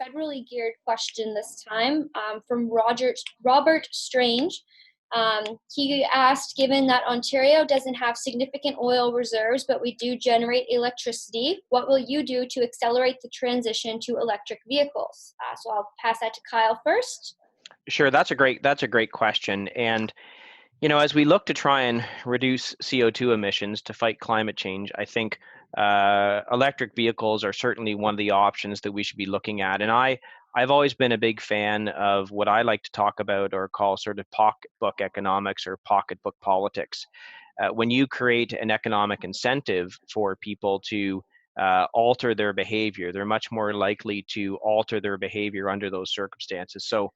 federally geared question this time from Robert Strange. He asked, given that Ontario doesn't have significant oil reserves, but we do generate electricity, what will you do to accelerate the transition to electric vehicles? So I'll pass that to Kyle first. Sure, that's a great question. And as we look to try and reduce CO2 emissions to fight climate change, I think electric vehicles are certainly one of the options that we should be looking at. And I've always been a big fan of what I like to talk about or call sort of pocketbook economics or pocketbook politics. When you create an economic incentive for people to alter their behavior, they're much more likely to alter their behavior under those circumstances. So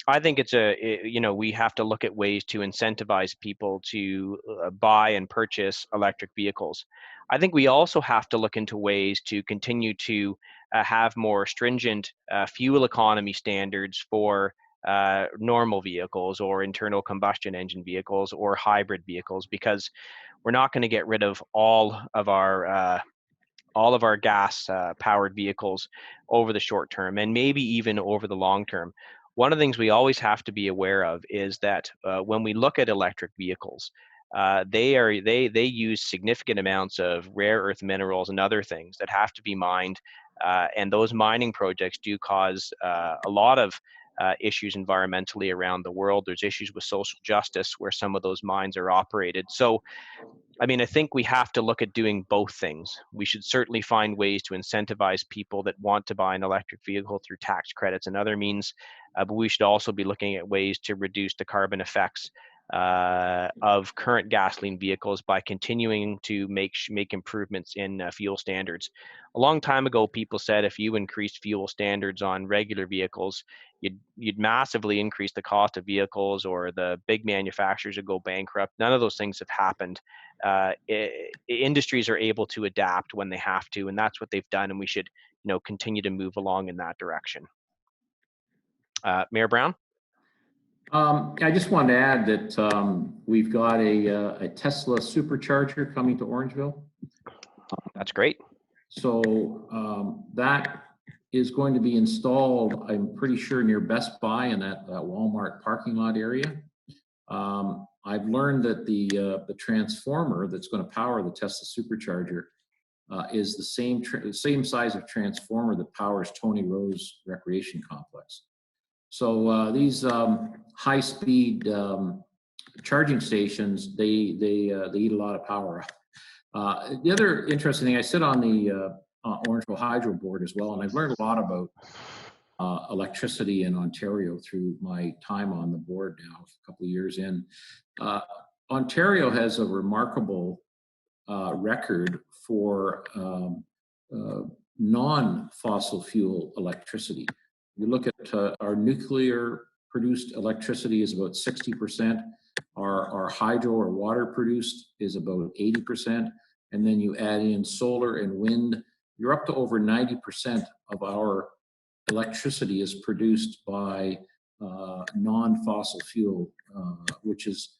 I think we have to look at ways to incentivize people to buy and purchase electric vehicles. I think we also have to look into ways to continue to have more stringent fuel economy standards for normal vehicles or internal combustion engine vehicles or hybrid vehicles, because we're not going to get rid of all of our gas powered vehicles over the short term and maybe even over the long term. One of the things we always have to be aware of is that when we look at electric vehicles, they use significant amounts of rare earth minerals and other things that have to be mined, and those mining projects do cause a lot of issues environmentally around the world. There's issues with social justice where some of those mines are operated. So I think we have to look at doing both things. We should certainly find ways to incentivize people that want to buy an electric vehicle through tax credits and other means, but we should also be looking at ways to reduce the carbon effects of current gasoline vehicles by continuing to make improvements in fuel standards. A long time ago, people said if you increased fuel standards on regular vehicles, you'd massively increase the cost of vehicles, or the big manufacturers would go bankrupt. None of those things have happened. Industries are able to adapt when they have to, and that's what they've done. And we should, continue to move along in that direction. Mayor Brown? I just wanted to add that we've got a Tesla supercharger coming to Orangeville. That's great. So that is going to be installed, I'm pretty sure, near Best Buy in that Walmart parking lot area. I've learned that the transformer that's going to power the Tesla supercharger is the same size of transformer that powers Tony Rose Recreation Complex. So these high-speed charging stations, they eat a lot of power. The other interesting thing, I sit on the Orangeville Hydro Board as well, and I've learned a lot about electricity in Ontario through my time on the board now, a couple of years in. Ontario has a remarkable record for non-fossil fuel electricity. You look at our nuclear produced electricity is about 60%. Our hydro or water produced is about 80%. And then you add in solar and wind, you're up to over 90% of our electricity is produced by non-fossil fuel, which is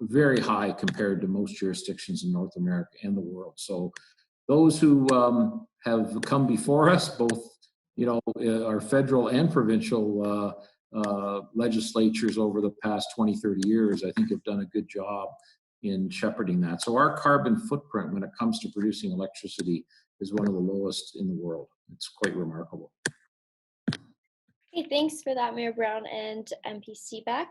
very high compared to most jurisdictions in North America and the world. So those who have come before us, both our federal and provincial legislatures over the past 20, 30 years, I think have done a good job in shepherding that. So our carbon footprint when it comes to producing electricity is one of the lowest in the world. It's quite remarkable. Okay, thanks for that, Mayor Brown and MP Seebeck.